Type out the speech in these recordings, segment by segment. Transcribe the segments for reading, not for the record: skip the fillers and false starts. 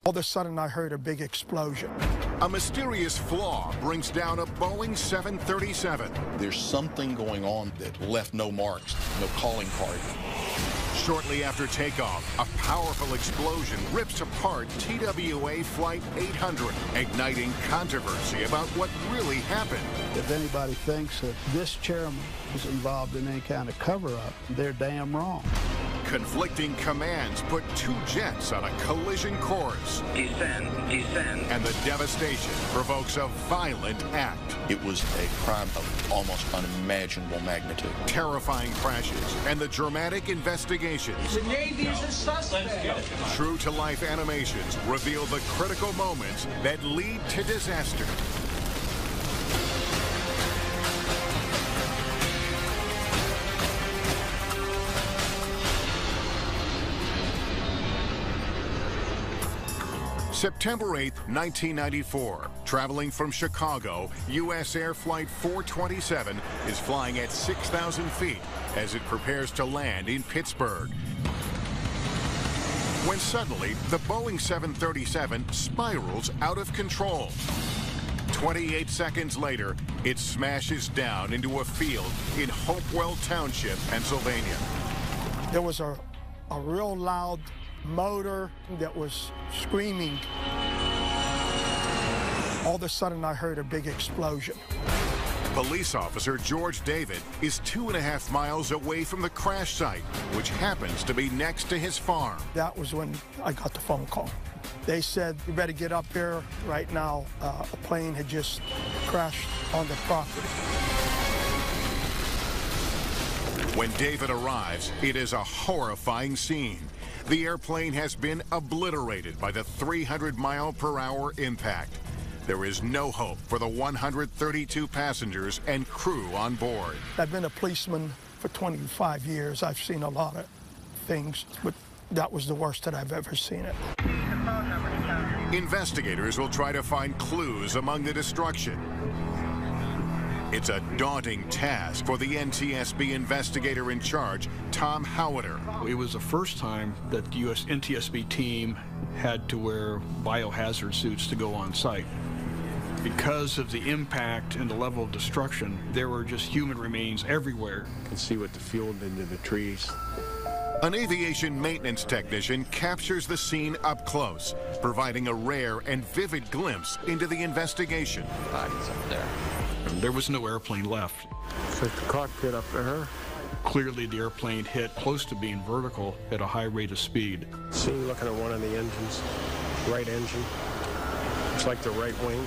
All of a sudden, I heard a big explosion. A mysterious flaw brings down a Boeing 737. There's something going on that left no marks, no calling card. Shortly after takeoff, a powerful explosion rips apart TWA Flight 800, igniting controversy about what really happened. If anybody thinks that this chairman is involved in any kind of cover-up, they're damn wrong. Conflicting commands put two jets on a collision course. Descend. And the devastation provokes a violent act. It was a crime of almost unimaginable magnitude. Terrifying crashes and the dramatic investigations. The Navy is a suspect. True-to-life animations reveal the critical moments that lead to disaster. September 8, 1994, traveling from Chicago, U.S. Air Flight 427 is flying at 6,000 feet as it prepares to land in Pittsburgh. When suddenly, the Boeing 737 spirals out of control. 28 seconds later, it smashes down into a field in Hopewell Township, Pennsylvania. There was a real loud motor that was screaming. All of a sudden, I heard a big explosion. Police officer George David is 2.5 miles away from the crash site, which happens to be next to his farm. That was when I got the phone call. They said, you better get up here right now. A plane had just crashed on the property. When David arrives, it is a horrifying scene. The airplane has been obliterated by the 300-mile-per-hour impact. There is no hope for the 132 passengers and crew on board. I've been a policeman for 25 years. I've seen a lot of things, but that was the worst that I've ever seen it. Investigators will try to find clues among the destruction. It's a daunting task for the NTSB investigator in charge, Tom Howiter. It was the first time that the U.S. NTSB team had to wear biohazard suits to go on site. Because of the impact and the level of destruction, there were just human remains everywhere. You can see what the fuel did to the trees. An aviation maintenance technician captures the scene up close, providing a rare and vivid glimpse into the investigation. Bodies up there. There was no airplane left. It's like the cockpit up there. Clearly, the airplane hit close to being vertical at a high rate of speed. See, looking at one of the engines, right engine. It's like the right wing.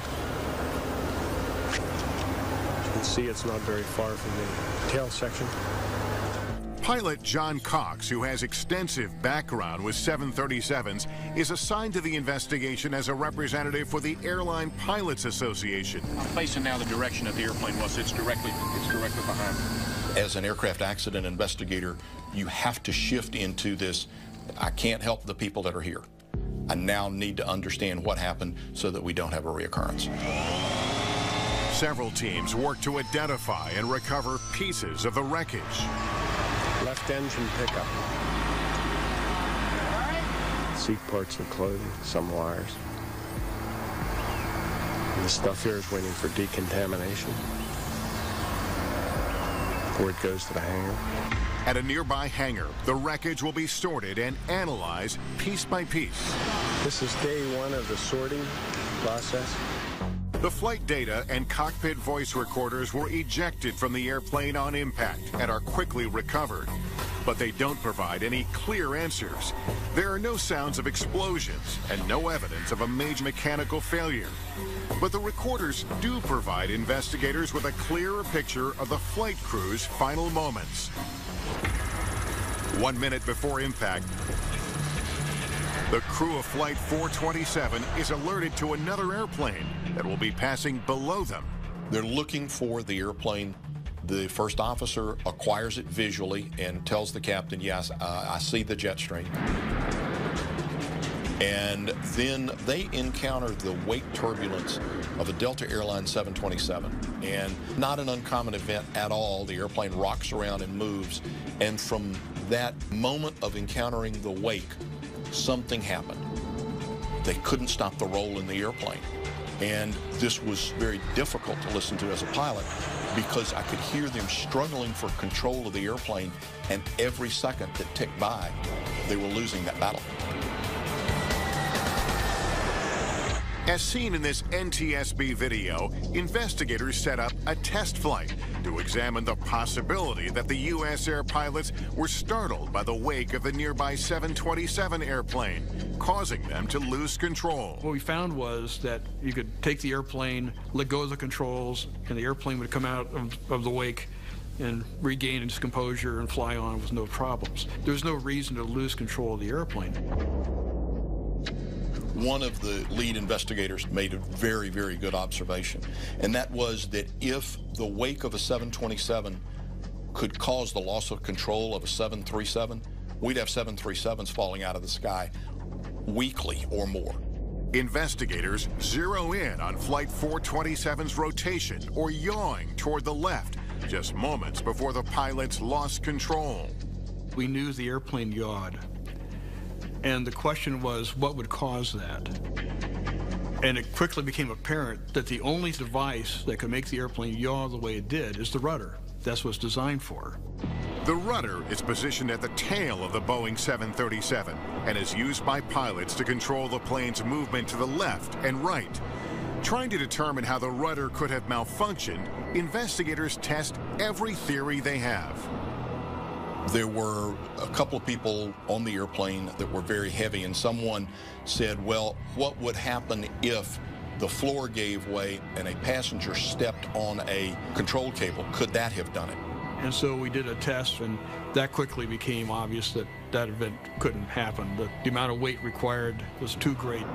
You can see it's not very far from the tail section. Pilot John Cox, who has extensive background with 737s, is assigned to the investigation as a representative for the Airline Pilots Association. I'm facing now the direction that the airplane was. It's directly behind. As an aircraft accident investigator, you have to shift into this, I can't help the people that are here. I now need to understand what happened so that we don't have a reoccurrence. Several teams work to identify and recover pieces of the wreckage. Left engine pickup. Seat parts and clothing, some wires. And the stuff here is waiting for decontamination before it goes to the hangar. At a nearby hangar, the wreckage will be sorted and analyzed piece by piece. This is day one of the sorting process. The flight data and cockpit voice recorders were ejected from the airplane on impact and are quickly recovered. But they don't provide any clear answers. There are no sounds of explosions and no evidence of a major mechanical failure. But the recorders do provide investigators with a clearer picture of the flight crew's final moments. 1 minute before impact, the crew of Flight 427 is alerted to another airplane that will be passing below them. They're looking for the airplane. The first officer acquires it visually and tells the captain, yes, I see the jet stream. And then they encounter the wake turbulence of a Delta Airlines 727. And not an uncommon event at all. The airplane rocks around and moves. And from that moment of encountering the wake, something happened. They couldn't stop the roll in the airplane. And this was very difficult to listen to as a pilot because I could hear them struggling for control of the airplane, and every second that ticked by, they were losing that battle. As seen in this NTSB video, investigators set up a test flight to examine the possibility that the U.S. air pilots were startled by the wake of the nearby 727 airplane, causing them to lose control. What we found was that you could take the airplane, let go of the controls, and the airplane would come out of the wake and regain its composure and fly on with no problems. There's no reason to lose control of the airplane. One of the lead investigators made a very, very good observation, and that was that if the wake of a 727 could cause the loss of control of a 737, we'd have 737s falling out of the sky weekly or more. Investigators zero in on Flight 427's rotation or yawing toward the left, just moments before the pilots lost control. We knew the airplane yawed. And the question was, what would cause that? And it quickly became apparent that the only device that could make the airplane yaw the way it did is the rudder. That's what it's designed for. The rudder is positioned at the tail of the Boeing 737 and is used by pilots to control the plane's movement to the left and right. Trying to determine how the rudder could have malfunctioned, investigators test every theory they have. There were a couple of people on the airplane that were very heavy, and someone said, well, what would happen if the floor gave way and a passenger stepped on a control cable? Could that have done it? And so we did a test, and that quickly became obvious that that event couldn't happen. The amount of weight required was too great.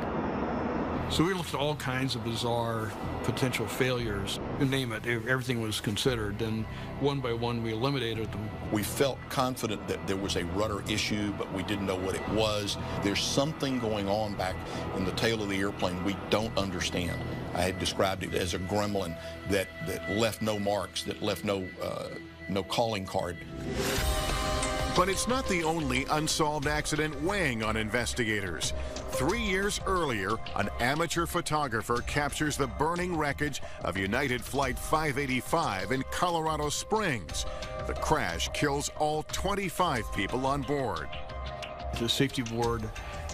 So we looked at all kinds of bizarre potential failures. You name it, everything was considered, and one by one we eliminated them. We felt confident that there was a rudder issue, but we didn't know what it was. There's something going on back in the tail of the airplane we don't understand. I had described it as a gremlin that left no marks, that left no calling card. But it's not the only unsolved accident weighing on investigators. 3 years earlier, an amateur photographer captures the burning wreckage of United Flight 585 in Colorado Springs. The crash kills all 25 people on board. The safety board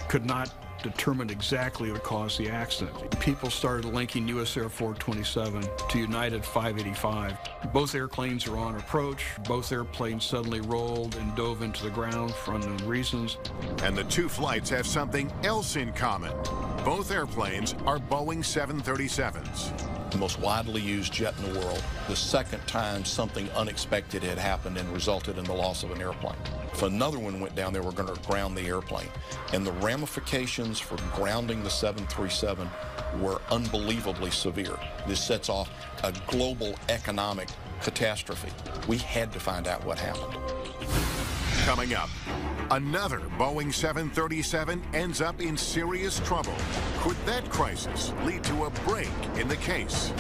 could not determine exactly what caused the accident. People started linking US Air 427 to United 585. Both airplanes are on approach. Both airplanes suddenly rolled and dove into the ground for unknown reasons. And the two flights have something else in common. Both airplanes are Boeing 737s. The most widely used jet in the world. The second time something unexpected had happened and resulted in the loss of an airplane. If another one went down, they were going to ground the airplane. And the ramifications for grounding the 737 were unbelievably severe. This sets off a global economic catastrophe. We had to find out what happened. Coming up, another Boeing 737 ends up in serious trouble. Could that crisis lead to a break in the case?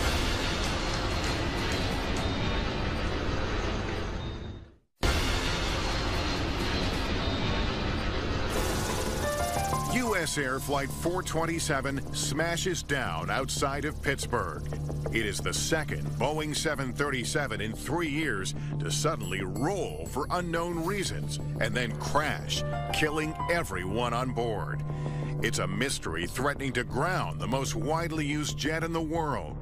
U.S. Air Flight 427 smashes down outside of Pittsburgh. It is the second Boeing 737 in 3 years to suddenly roll for unknown reasons and then crash, killing everyone on board. It's a mystery threatening to ground the most widely used jet in the world.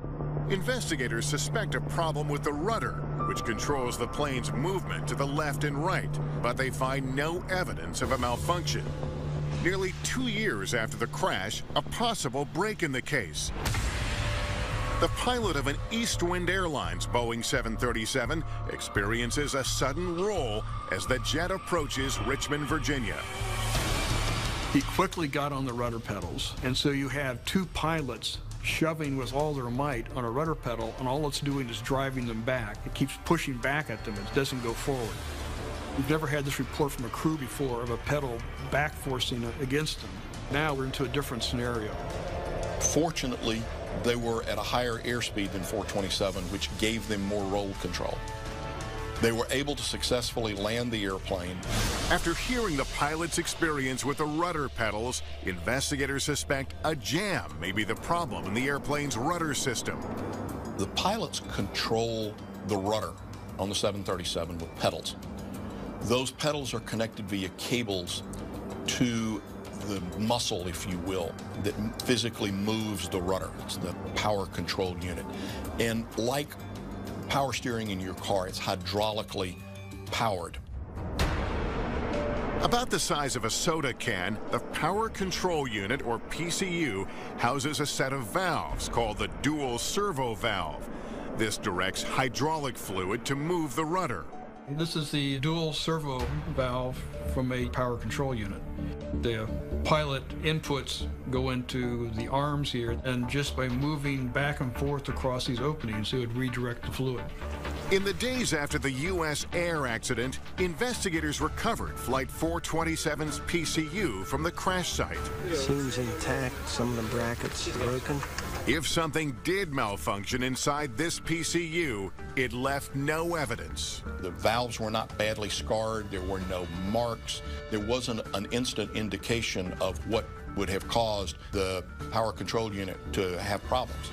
Investigators suspect a problem with the rudder, which controls the plane's movement to the left and right, but they find no evidence of a malfunction. Nearly 2 years after the crash, a possible break in the case. The pilot of an Eastwind Airlines Boeing 737 experiences a sudden roll as the jet approaches Richmond, Virginia. He quickly got on the rudder pedals, and so you have two pilots shoving with all their might on a rudder pedal, and all it's doing is driving them back. It keeps pushing back at them. It doesn't go forward. We've never had this report from a crew before of a pedal back forcing against them. Now we're into a different scenario. They were able to successfully land the airplane. After hearing the pilot's experience with the rudder pedals, investigators suspect a jam may be the problem in the airplane's rudder system. The pilots control the rudder on the 737 with pedals. Those pedals are connected via cables to the muscle, if you will, that physically moves the rudder. It's the power control unit. And like power steering in your car, it's hydraulically powered. About the size of a soda can, the Power Control Unit, or PCU, houses a set of valves called the dual servo valve. This directs hydraulic fluid to move the rudder. This is the dual servo valve from a power control unit. The pilot inputs go into the arms here, and just by moving back and forth across these openings, it would redirect the fluid. In the days after the U.S. Air accident, investigators recovered Flight 427's PCU from the crash site. Seems intact, some of the brackets broken. If something did malfunction inside this PCU, it left no evidence. The valves were not badly scarred. There were no marks. There wasn't an instant indication of what would have caused the power control unit to have problems.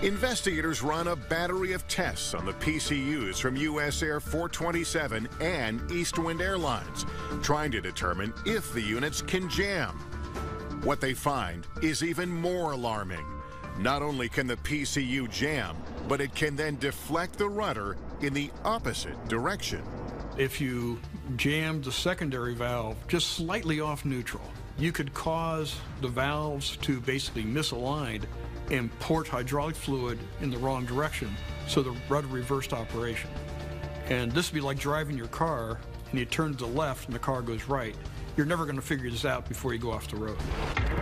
Investigators run a battery of tests on the PCUs from U.S. Air 427 and East Wind Airlines, trying to determine if the units can jam. What they find is even more alarming. Not only can the PCU jam, but it can then deflect the rudder in the opposite direction. If you jammed the secondary valve just slightly off neutral, you could cause the valves to basically misalign and port hydraulic fluid in the wrong direction, so the rudder reversed operation. And this would be like driving your car and you turn to the left and the car goes right. You're never going to figure this out before you go off the road.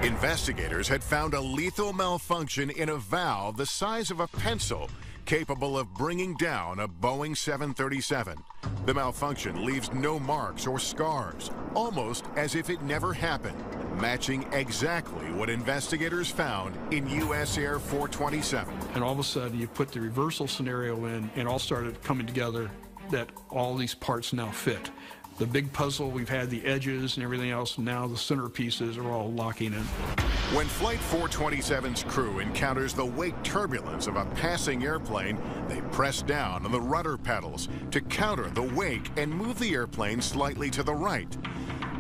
Investigators had found a lethal malfunction in a valve the size of a pencil, capable of bringing down a Boeing 737. The malfunction leaves no marks or scars, almost as if it never happened, matching exactly what investigators found in U.S. Air 427. And all of a sudden, you put the reversal scenario in, and all started coming together that all these parts now fit. The big puzzle, we've had the edges and everything else, now the centerpieces are all locking in. When Flight 427's crew encounters the wake turbulence of a passing airplane, they press down on the rudder pedals to counter the wake and move the airplane slightly to the right.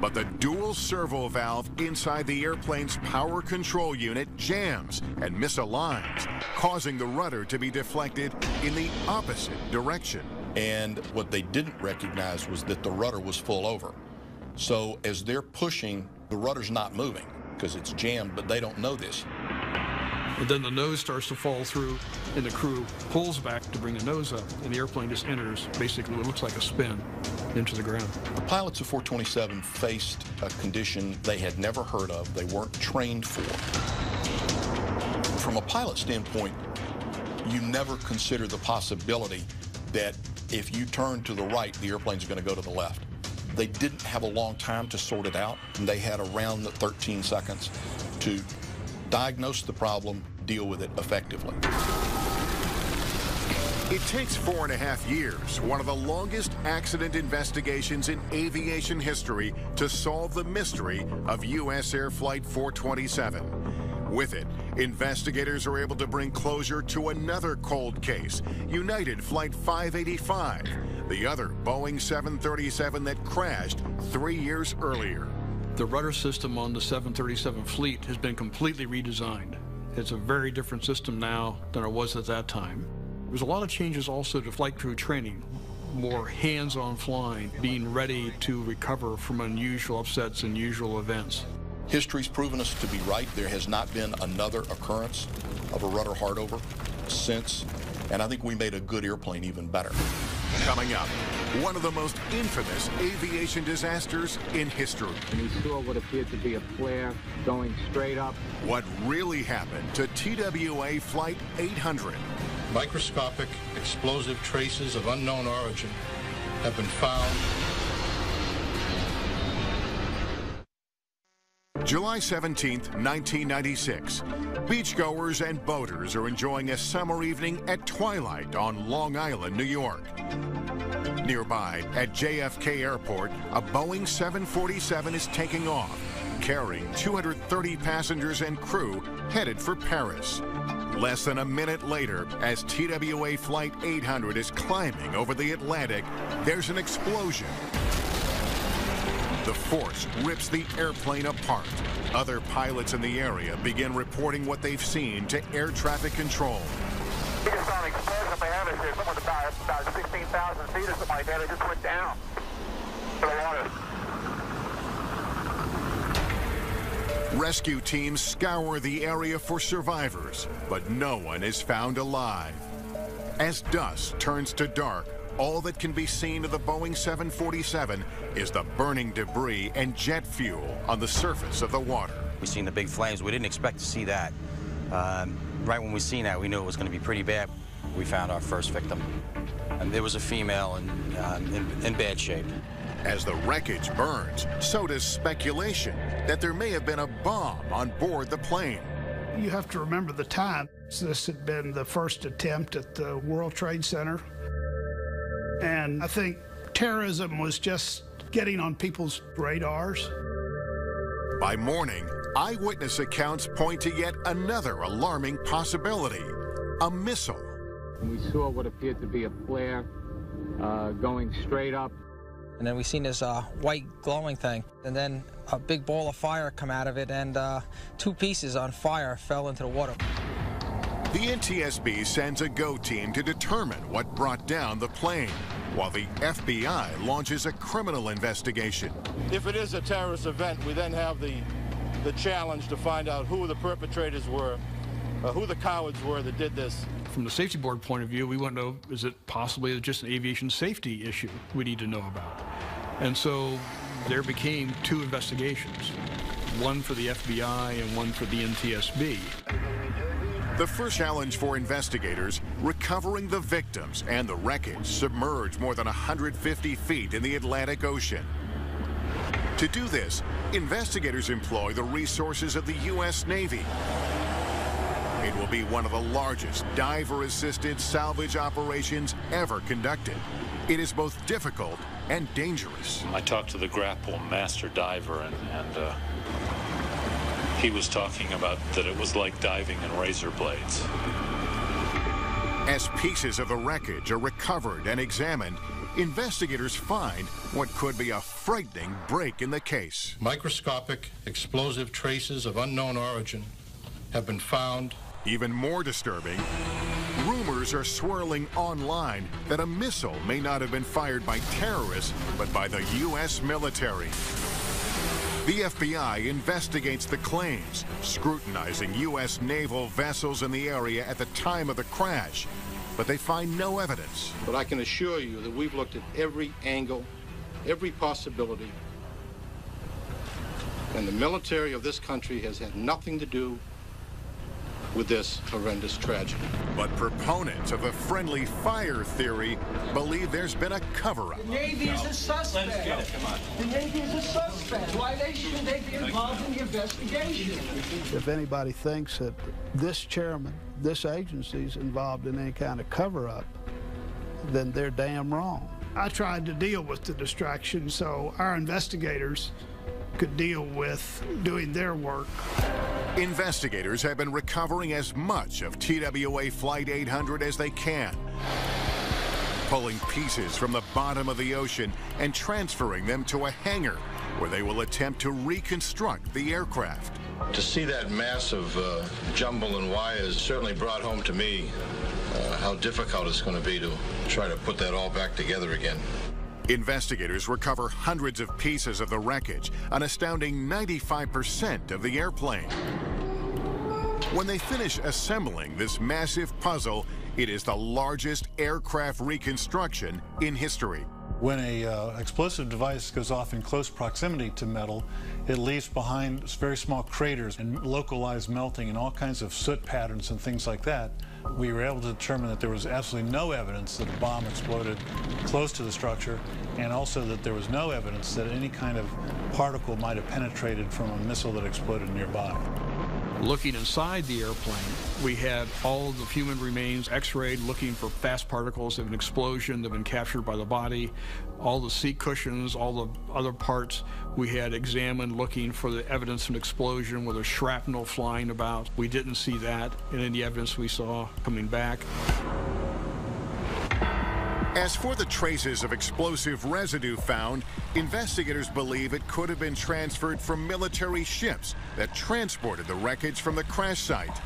But the dual servo valve inside the airplane's power control unit jams and misaligns, causing the rudder to be deflected in the opposite direction. And what they didn't recognize was that the rudder was full over. So as they're pushing, the rudder's not moving because it's jammed, but they don't know this. And then the nose starts to fall through, and the crew pulls back to bring the nose up, and the airplane just enters basically what looks like a spin into the ground. The pilots of 427 faced a condition they had never heard of, they weren't trained for. From a pilot standpoint, you never consider the possibility that if you turn to the right, the airplane's going to go to the left. They didn't have a long time to sort it out, and they had around 13 seconds to diagnose the problem, deal with it effectively. It takes 4.5 years, one of the longest accident investigations in aviation history, to solve the mystery of U.S. Air Flight 427. With it, investigators are able to bring closure to another cold case, United Flight 585, the other Boeing 737 that crashed 3 years earlier. The rudder system on the 737 fleet has been completely redesigned. It's a very different system now than it was at that time. There's a lot of changes also to flight crew training, more hands-on flying, being ready to recover from unusual upsets, unusual events. History's proven us to be right. There has not been another occurrence of a rudder hardover since, and I think we made a good airplane even better. Coming up, one of the most infamous aviation disasters in history. And he saw what appeared to be a flare going straight up. What really happened to TWA Flight 800? Microscopic explosive traces of unknown origin have been found. July 17th, 1996. Beachgoers and boaters are enjoying a summer evening at twilight on Long Island, New York. Nearby, at JFK Airport, a Boeing 747 is taking off, carrying 230 passengers and crew headed for Paris. Less than a minute later, as TWA Flight 800 is climbing over the Atlantic, there's an explosion. The force rips the airplane apart. Other pilots in the area begin reporting what they've seen to air traffic control. We just saw an explosion up ahead of us here, somewhere about 16,000 feet or something like that. It just went down to the water. Rescue teams scour the area for survivors, but no one is found alive. As dusk turns to dark, all that can be seen of the Boeing 747 is the burning debris and jet fuel on the surface of the water. We've seen the big flames. We didn't expect to see that. Right when we seen that, we knew it was going to be pretty bad. We found our first victim. And there was a female in bad shape. As the wreckage burns, so does speculation that there may have been a bomb on board the plane. You have to remember the time. This had been the first attempt at the World Trade Center. And I think terrorism was just getting on people's radars. By morning, eyewitness accounts point to yet another alarming possibility: a missile. We saw what appeared to be a flare going straight up. And then we seen this white glowing thing, and then a big ball of fire come out of it, and 2 pieces on fire fell into the water. The NTSB sends a GO team to determine what brought down the plane, while the FBI launches a criminal investigation. If it is a terrorist event, we then have the challenge to find out who the perpetrators were, who the cowards were that did this. From the safety board point of view, we want to know, is it possibly just an aviation safety issue we need to know about? And so there became 2 investigations, one for the FBI and one for the NTSB. The first challenge for investigators, recovering the victims and the wreckage submerged more than 150 feet in the Atlantic Ocean. To do this, investigators employ the resources of the U.S. Navy. It will be one of the largest diver-assisted salvage operations ever conducted. It is both difficult and dangerous. I talked to the grapple master diver, and he was talking about that it was like diving in razor blades. As pieces of the wreckage are recovered and examined, investigators find what could be a frightening break in the case. Microscopic explosive traces of unknown origin have been found. Even more disturbing, rumors are swirling online that a missile may not have been fired by terrorists, but by the U.S. military. The FBI investigates the claims, scrutinizing U.S. naval vessels in the area at the time of the crash, but they find no evidence. But I can assure you that we've looked at every angle, every possibility, and the military of this country has had nothing to do with this horrendous tragedy. But proponents of the friendly fire theory believe there's been a cover-up. The Navy is a suspect. Let's get it, come on. The Navy is a suspect. Why shouldn't they be involved in the investigation? If anybody thinks that this chairman, this agency is involved in any kind of cover-up, then they're damn wrong. I tried to deal with the distraction so our investigators could deal with doing their work. Investigators have been recovering as much of TWA Flight 800 as they can, pulling pieces from the bottom of the ocean and transferring them to a hangar where they will attempt to reconstruct the aircraft. To see that mass of jumble and wires certainly brought home to me how difficult it's going to be to try to put that all back together again. Investigators recover hundreds of pieces of the wreckage, an astounding 95% of the airplane. When they finish assembling this massive puzzle, it is the largest aircraft reconstruction in history. When an explosive device goes off in close proximity to metal, it leaves behind very small craters and localized melting and all kinds of soot patterns and things like that. We were able to determine that there was absolutely no evidence that a bomb exploded close to the structure, and also that there was no evidence that any kind of particle might have penetrated from a missile that exploded nearby. Looking inside the airplane, we had all of the human remains x-rayed, looking for fast particles of an explosion that have been captured by the body. All the seat cushions, all the other parts we had examined, looking for the evidence of an explosion with a shrapnel flying about. We didn't see that in any evidence we saw coming back. As for the traces of explosive residue found, investigators believe it could have been transferred from military ships that transported the wreckage from the crash site.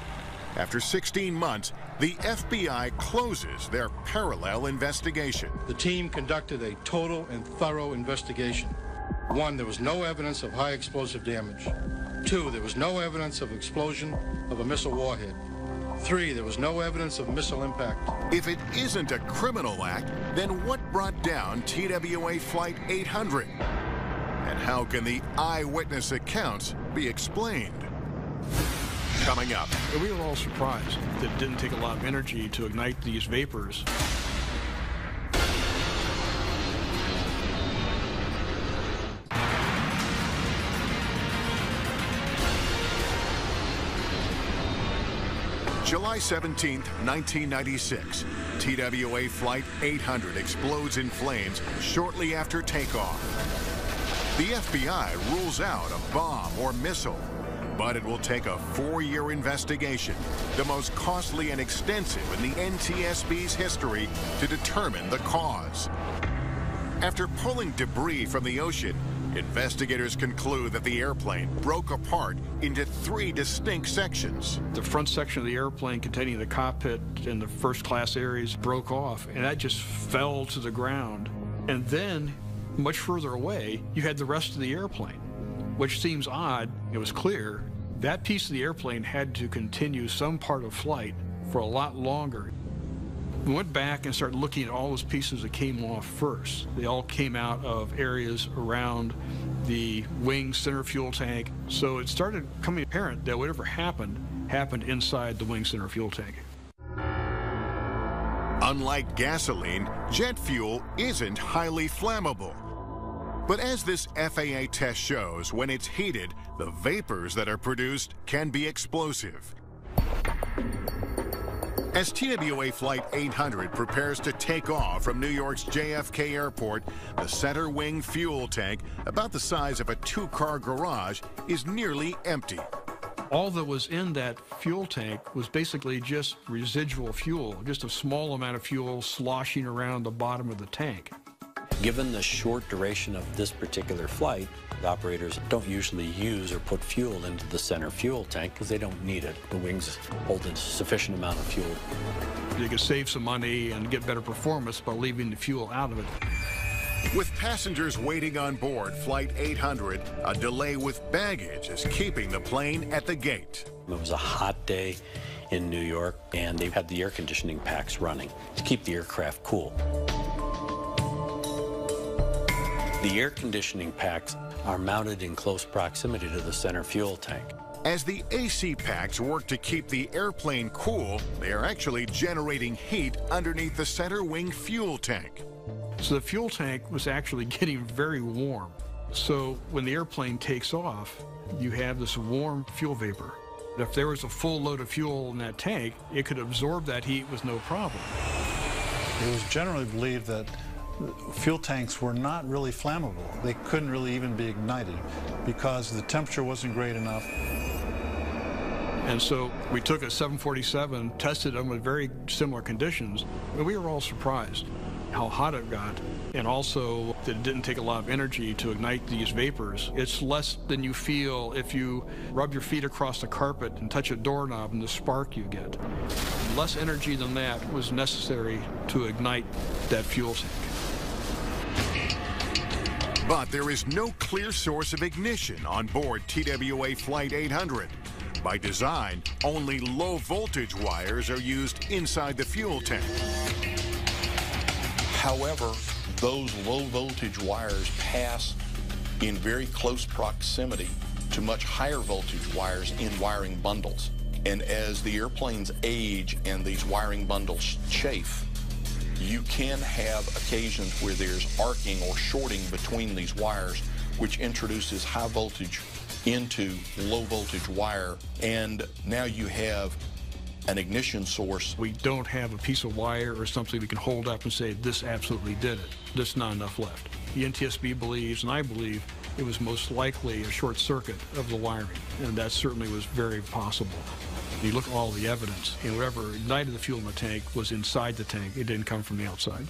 After 16 months, the FBI closes their parallel investigation. The team conducted a total and thorough investigation. 1, there was no evidence of high explosive damage. 2, there was no evidence of explosion of a missile warhead. 3, there was no evidence of missile impact. If it isn't a criminal act, then what brought down TWA Flight 800? And how can the eyewitness accounts be explained? Coming up. We were all surprised that it didn't take a lot of energy to ignite these vapors. July 17, 1996, TWA Flight 800 explodes in flames shortly after takeoff. The FBI rules out a bomb or missile, but it will take a 4-year investigation, the most costly and extensive in the NTSB's history, to determine the cause. After pulling debris from the ocean, investigators conclude that the airplane broke apart into 3 distinct sections. The front section of the airplane containing the cockpit and the first class areas broke off, and that just fell to the ground. And then, much further away, you had the rest of the airplane, which seems odd. It was clear that piece of the airplane had to continue some part of flight for a lot longer. We went back and started looking at all those pieces that came off first. They all came out of areas around the wing center fuel tank. So it started becoming apparent that whatever happened inside the wing center fuel tank. Unlike gasoline, jet fuel isn't highly flammable. But as this FAA test shows, when it's heated, the vapors that are produced can be explosive. As TWA Flight 800 prepares to take off from New York's JFK Airport, the center wing fuel tank, about the size of a 2-car garage, is nearly empty. All that was in that fuel tank was basically just residual fuel, just a small amount of fuel sloshing around the bottom of the tank. Given the short duration of this particular flight, the operators don't usually use or put fuel into the center fuel tank because they don't need it. The wings hold a sufficient amount of fuel. You could save some money and get better performance by leaving the fuel out of it. With passengers waiting on board Flight 800, a delay with baggage is keeping the plane at the gate. It was a hot day in New York, and they had the air conditioning packs running to keep the aircraft cool. The air conditioning packs are mounted in close proximity to the center fuel tank. As the AC packs work to keep the airplane cool, they are actually generating heat underneath the center wing fuel tank. So the fuel tank was actually getting very warm. So when the airplane takes off, you have this warm fuel vapor. If there was a full load of fuel in that tank, it could absorb that heat with no problem. It was generally believed that fuel tanks were not really flammable. They couldn't really even be ignited because the temperature wasn't great enough. And so we took a 747, tested them with very similar conditions, and we were all surprised how hot it got, and also that it didn't take a lot of energy to ignite these vapors. It's less than you feel if you rub your feet across the carpet and touch a doorknob and the spark you get. Less energy than that was necessary to ignite that fuel tank. But there is no clear source of ignition on board TWA Flight 800. By design, only low-voltage wires are used inside the fuel tank. However, those low-voltage wires pass in very close proximity to much higher voltage wires in wiring bundles. And as the airplanes age and these wiring bundles chafe, you can have occasions where there's arcing or shorting between these wires, which introduces high voltage into low voltage wire, and now you have an ignition source. We don't have a piece of wire or something we can hold up and say, this absolutely did it. There's not enough left. The NTSB believes, and I believe, it was most likely a short circuit of the wiring, and that certainly was very possible. You look at all the evidence, and whatever ignited the fuel in the tank was inside the tank. It didn't come from the outside.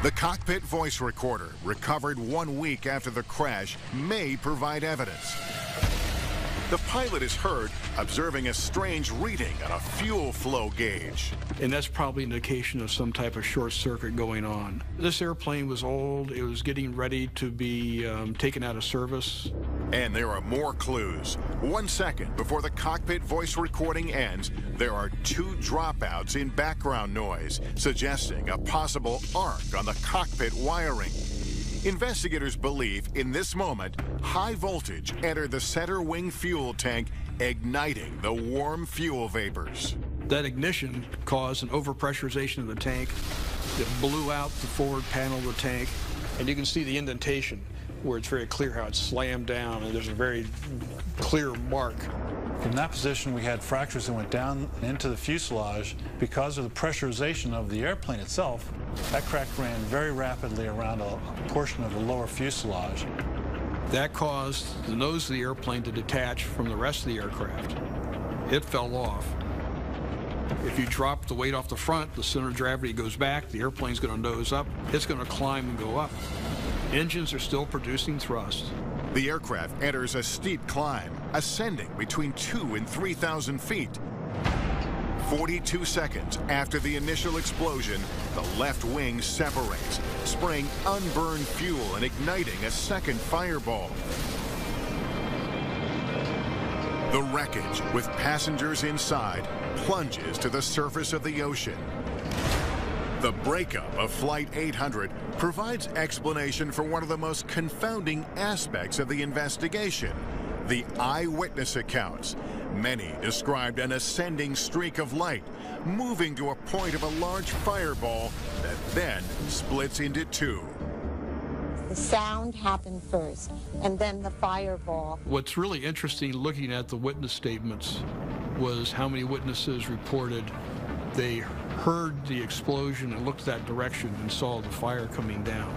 The cockpit voice recorder, recovered 1 week after the crash, may provide evidence. The pilot is heard observing a strange reading on a fuel flow gauge. And that's probably an indication of some type of short circuit going on. This airplane was old. It was getting ready to be taken out of service. And there are more clues. 1 second before the cockpit voice recording ends, there are 2 dropouts in background noise, suggesting a possible arc on the cockpit wiring. Investigators believe in this moment, high voltage entered the center wing fuel tank, igniting the warm fuel vapors. That ignition caused an overpressurization of the tank. It blew out the forward panel of the tank, and you can see the indentation where it's very clear how it slammed down, and there's a very clear mark. From that position, we had fractures that went down into the fuselage. Because of the pressurization of the airplane itself, that crack ran very rapidly around a portion of the lower fuselage. That caused the nose of the airplane to detach from the rest of the aircraft. It fell off. If you drop the weight off the front, the center of gravity goes back, the airplane's going to nose up, it's going to climb and go up. Engines are still producing thrust. The aircraft enters a steep climb, ascending between 2,000 and 3,000 feet. 42 seconds after the initial explosion, the left wing separates, spraying unburned fuel and igniting a second fireball. The wreckage, with passengers inside, plunges to the surface of the ocean. The breakup of Flight 800 provides explanation for one of the most confounding aspects of the investigation, the eyewitness accounts. Many described an ascending streak of light, moving to a point of a large fireball that then splits into 2. The sound happened first, and then the fireball. What's really interesting looking at the witness statements was how many witnesses reported they heard the explosion and looked that direction and saw the fire coming down.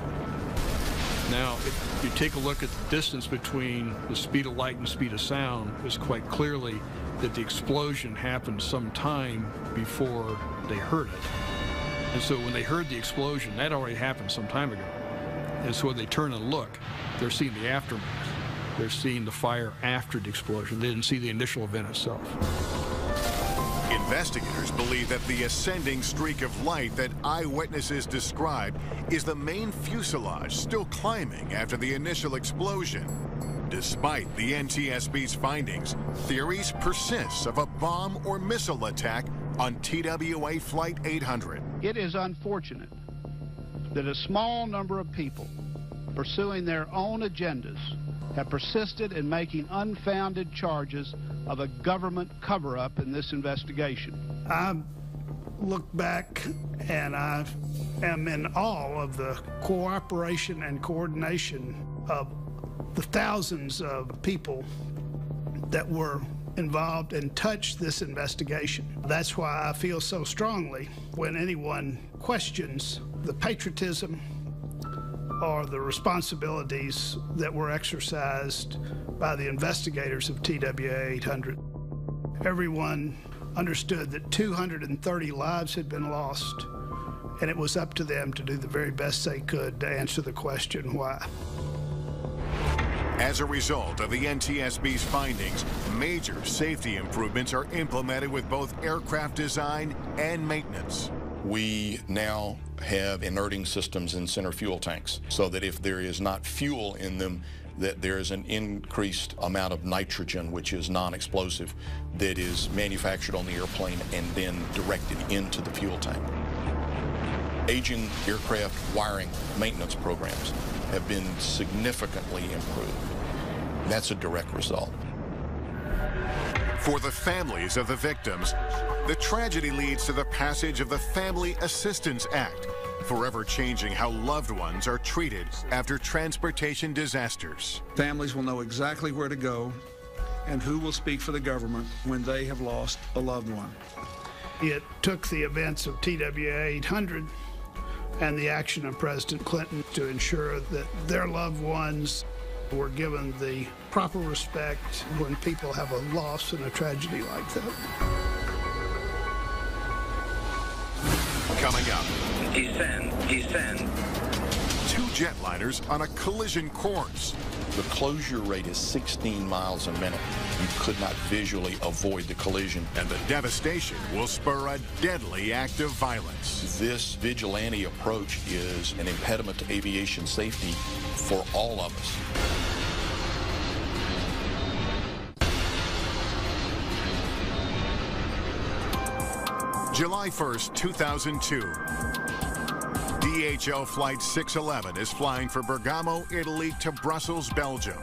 Now, if you take a look at the distance between the speed of light and speed of sound, it's quite clearly that the explosion happened some time before they heard it. And so when they heard the explosion, that already happened some time ago. And so when they turn and look, they're seeing the aftermath. They're seeing the fire after the explosion. They didn't see the initial event itself. Investigators believe that the ascending streak of light that eyewitnesses described is the main fuselage still climbing after the initial explosion. Despite the NTSB's findings, theories persist of a bomb or missile attack on TWA Flight 800. It is unfortunate that a small number of people pursuing their own agendas have persisted in making unfounded charges of a government cover-up in this investigation. I look back and I am in awe of the cooperation and coordination of the thousands of people that were involved and touched this investigation. That's why I feel so strongly when anyone questions the patriotism or the responsibilities that were exercised by the investigators of TWA 800. Everyone understood that 230 lives had been lost, and it was up to them to do the very best they could to answer the question, why? As a result of the NTSB's findings, major safety improvements are implemented with both aircraft design and maintenance. We now have inerting systems in center fuel tanks so that if there is not fuel in them, that there is an increased amount of nitrogen, which is non-explosive, that is manufactured on the airplane and then directed into the fuel tank. Aging aircraft wiring maintenance programs have been significantly improved. That's a direct result. For the families of the victims, the tragedy leads to the passage of the Family Assistance Act, forever changing how loved ones are treated after transportation disasters. Families will know exactly where to go and who will speak for the government when they have lost a loved one. It took the events of TWA 800 and the action of President Clinton to ensure that their loved ones were given the proper respect when people have a loss and a tragedy like that. Coming up. Descend. Two jetliners on a collision course. The closure rate is 16 miles a minute. You could not visually avoid the collision. And the devastation will spur a deadly act of violence. This vigilante approach is an impediment to aviation safety for all of us. July 1st, 2002. DHL Flight 611 is flying from Bergamo, Italy to Brussels, Belgium.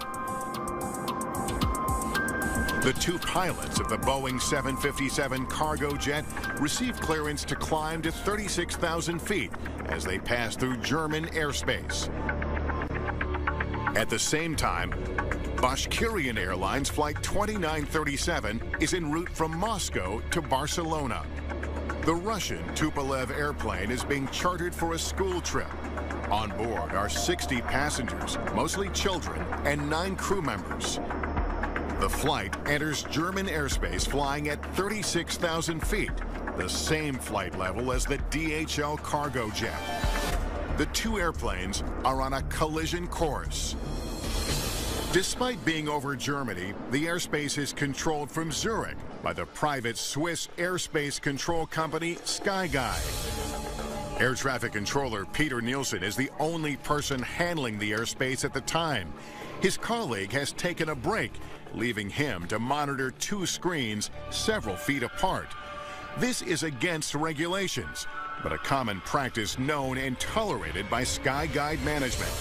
The two pilots of the Boeing 757 cargo jet received clearance to climb to 36,000 feet as they pass through German airspace. At the same time, Bashkirian Airlines Flight 2937 is en route from Moscow to Barcelona. The Russian Tupolev airplane is being chartered for a school trip. On board are 60 passengers, mostly children, and 9 crew members. The flight enters German airspace flying at 36,000 feet, the same flight level as the DHL cargo jet. The two airplanes are on a collision course. Despite being over Germany, the airspace is controlled from Zurich by the private Swiss airspace control company SkyGuide. Air traffic controller Peter Nielsen is the only person handling the airspace at the time. His colleague has taken a break, leaving him to monitor 2 screens several feet apart. This is against regulations, but a common practice known and tolerated by SkyGuide management.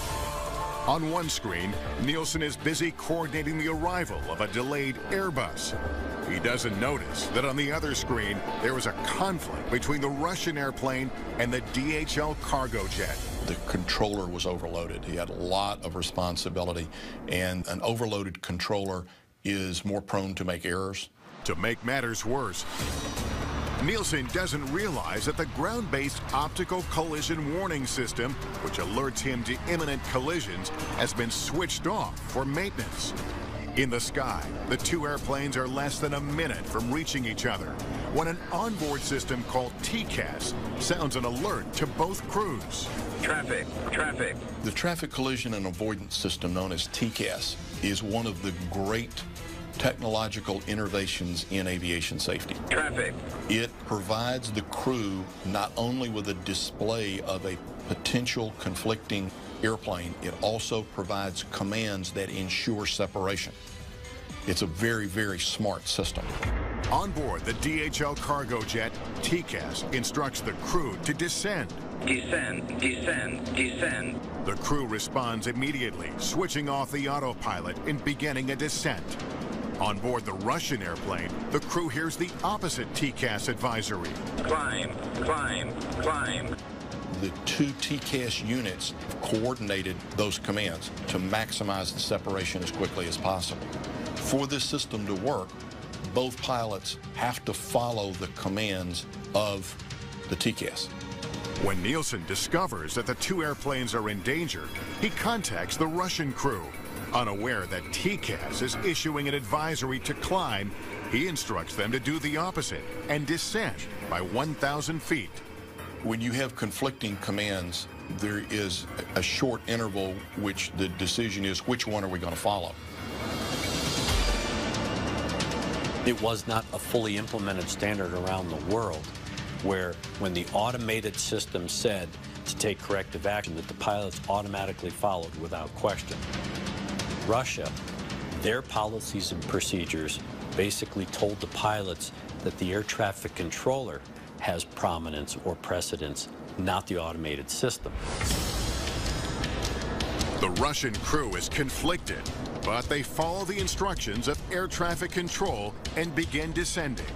On one screen, Nielsen is busy coordinating the arrival of a delayed Airbus. He doesn't notice that on the other screen, there is a conflict between the Russian airplane and the DHL cargo jet. The controller was overloaded. He had a lot of responsibility, and an overloaded controller is more prone to make errors. To make matters worse, Nielsen doesn't realize that the ground-based optical collision warning system, which alerts him to imminent collisions, has been switched off for maintenance. In the sky, the two airplanes are less than a minute from reaching each other when an onboard system called TCAS sounds an alert to both crews. Traffic. The traffic collision and avoidance system known as TCAS is one of the great technological innovations in aviation safety. Traffic. It provides the crew not only with a display of a potential conflicting airplane, it also provides commands that ensure separation. It's a very, very smart system. On board the DHL cargo jet, TCAS instructs the crew to descend. Descend. The crew responds immediately, switching off the autopilot and beginning a descent. On board the Russian airplane, the crew hears the opposite TCAS advisory. Climb. The two TCAS units coordinated those commands to maximize the separation as quickly as possible. For this system to work, both pilots have to follow the commands of the TCAS. When Nielsen discovers that the two airplanes are in danger, he contacts the Russian crew. Unaware that TCAS is issuing an advisory to climb, he instructs them to do the opposite and descend by 1,000 feet. When you have conflicting commands, there is a short interval which the decision is which one are we going to follow. It was not a fully implemented standard around the world where when the automated system said to take corrective action that the pilots automatically followed without question. Russia, their policies and procedures basically told the pilots that the air traffic controller has prominence or precedence, not the automated system. The Russian crew is conflicted, but they follow the instructions of air traffic control and begin descending.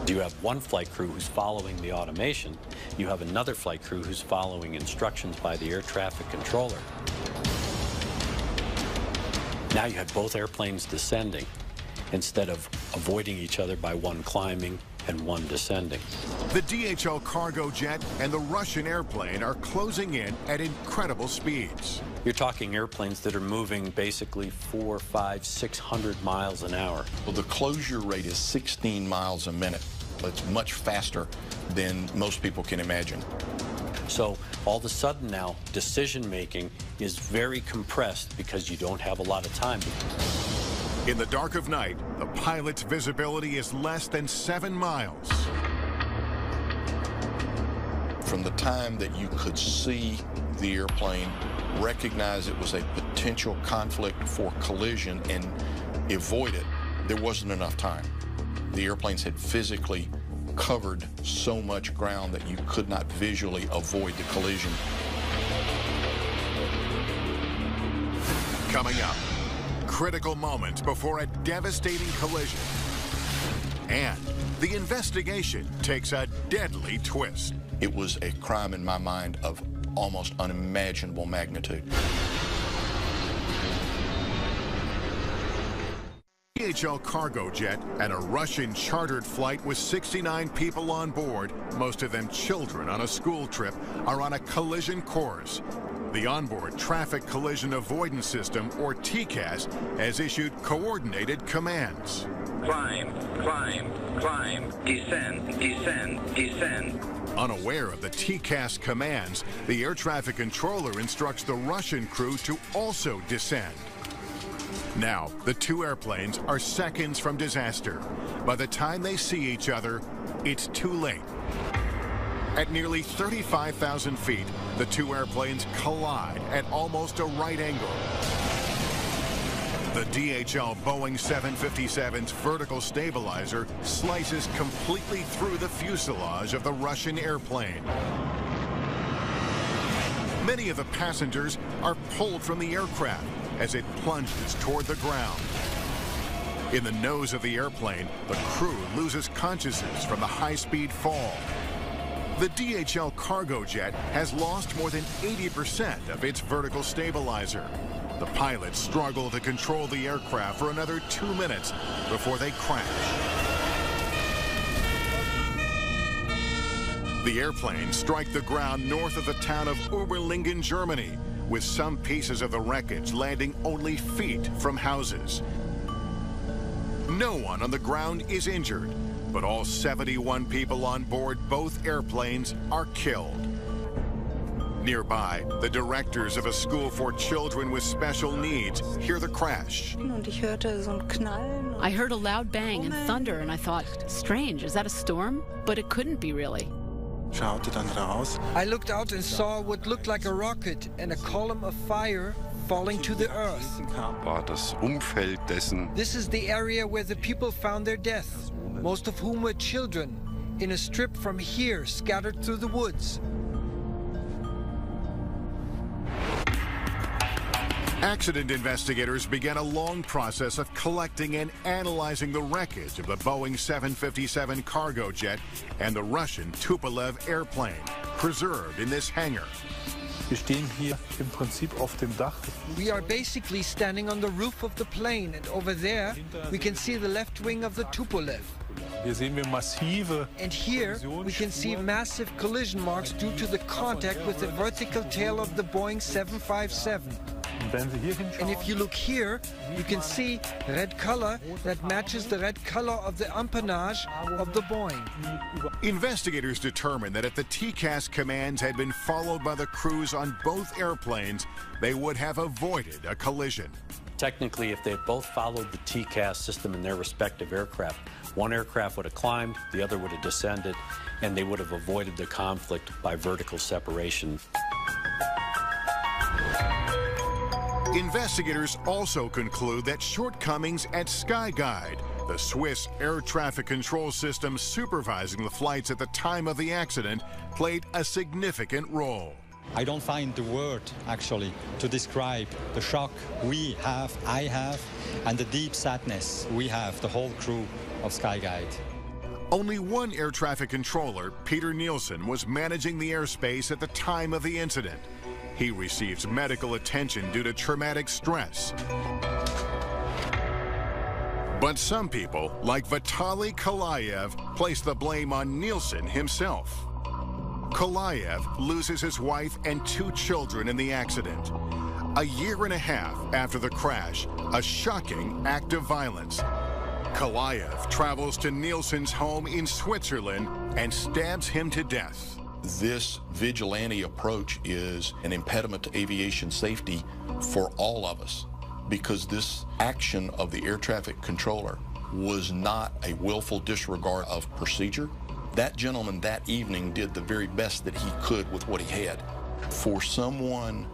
You have one flight crew who's following the automation. You have another flight crew who's following instructions by the air traffic controller. Now you have both airplanes descending instead of avoiding each other by one climbing and one descending. The DHL cargo jet and the Russian airplane are closing in at incredible speeds. You're talking airplanes that are moving basically 400, 500, 600 miles an hour. Well, the closure rate is 16 miles a minute. It's much faster than most people can imagine. So all of a sudden now, decision-making is very compressed because you don't have a lot of time. In the dark of night, the pilot's visibility is less than 7 miles. From the time that you could see the airplane, recognize it was a potential conflict for collision and avoid it, there wasn't enough time. The airplanes had physically covered so much ground that you could not visually avoid the collision. Coming up, critical moments before a devastating collision. And the investigation takes a deadly twist. It was a crime in my mind of almost unimaginable magnitude. DHL cargo jet and a Russian chartered flight with 69 people on board, most of them children on a school trip, are on a collision course. The onboard traffic collision avoidance system, or TCAS, has issued coordinated commands. Climb, climb, climb, descend, descend, descend. Unaware of the TCAS commands, the air traffic controller instructs the Russian crew to also descend. Now, the two airplanes are seconds from disaster. By the time they see each other, it's too late. At nearly 35,000 feet, the two airplanes collide at almost a right angle. The DHL Boeing 757's vertical stabilizer slices completely through the fuselage of the Russian airplane. Many of the passengers are pulled from the aircraft as it plunges toward the ground. In the nose of the airplane, the crew loses consciousness from the high-speed fall. The DHL cargo jet has lost more than 80% of its vertical stabilizer. The pilots struggle to control the aircraft for another 2 minutes before they crash. The airplanes strike the ground north of the town of Oberlingen, Germany, with some pieces of the wreckage landing only feet from houses. No one on the ground is injured, but all 71 people on board both airplanes are killed. Nearby, the directors of a school for children with special needs hear the crash. I heard a loud bang and thunder, and I thought, strange, is that a storm? But it couldn't be really. I looked out and saw what looked like a rocket and a column of fire falling to the earth. This is the area where the people found their death, most of whom were children, in a strip from here scattered through the woods. Accident investigators began a long process of collecting and analyzing the wreckage of the Boeing 757 cargo jet and the Russian Tupolev airplane, preserved in this hangar. We are basically standing on the roof of the plane, and over there we can see the left wing of the Tupolev. And here we can see massive collision marks due to the contact with the vertical tail of the Boeing 757. And if you look here, you can see red color that matches the red color of the empennage of the Boeing. Investigators determined that if the TCAS commands had been followed by the crews on both airplanes, they would have avoided a collision. Technically, if they had both followed the TCAS system in their respective aircraft, one aircraft would have climbed, the other would have descended, and they would have avoided the conflict by vertical separation. Investigators also conclude that shortcomings at SkyGuide, the Swiss air traffic control system supervising the flights at the time of the accident, played a significant role. I don't find the word, actually, to describe the shock I have, and the deep sadness we have, the whole crew of SkyGuide. Only one air traffic controller, Peter Nielsen, was managing the airspace at the time of the incident. He receives medical attention due to traumatic stress. But some people, like Vitaly Kalayev, place the blame on Nielsen himself. Kalayev loses his wife and 2 children in the accident. A year and a half after the crash, a shocking act of violence. Kalayev travels to Nielsen's home in Switzerland and stabs him to death. This vigilante approach is an impediment to aviation safety for all of us, because this action of the air traffic controller was not a willful disregard of procedure. That gentleman that evening did the very best that he could with what he had. For someone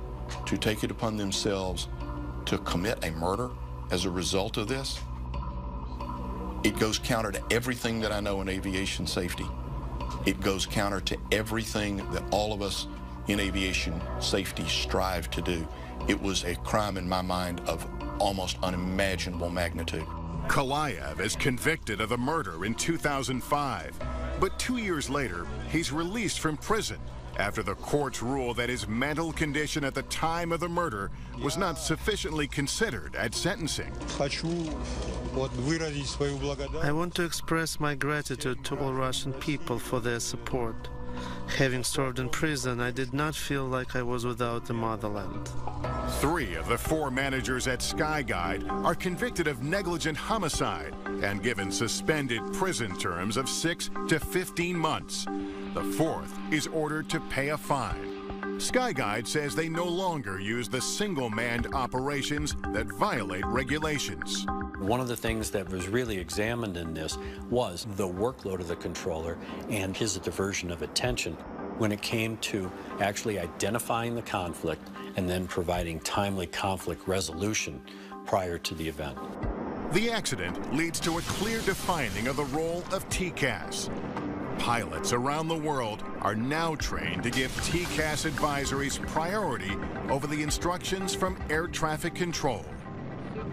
to take it upon themselves to commit a murder as a result of this, it goes counter to everything that I know in aviation safety. It goes counter to everything that all of us in aviation safety strive to do. It was a crime in my mind of almost unimaginable magnitude. Kalayev is convicted of the murder in 2005, but 2 years later, he's released from prison after the courts ruled that his mental condition at the time of the murder was not sufficiently considered at sentencing. I want to express my gratitude to all Russian people for their support. Having served in prison, I did not feel like I was without the motherland. 3 of the 4 managers at Skyguide are convicted of negligent homicide and given suspended prison terms of 6 to 15 months. The 4th is ordered to pay a fine. Skyguide says they no longer use the single-manned operations that violate regulations. One of the things that was really examined in this was the workload of the controller and his diversion of attention when it came to actually identifying the conflict and then providing timely conflict resolution prior to the event. The accident leads to a clear defining of the role of TCAS. Pilots around the world are now trained to give TCAS advisories priority over the instructions from air traffic control.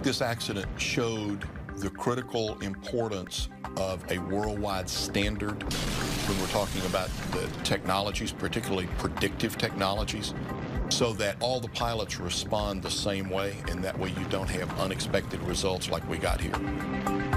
This accident showed the critical importance of a worldwide standard when we're talking about the technologies, particularly predictive technologies, so that all the pilots respond the same way, and that way you don't have unexpected results like we got here.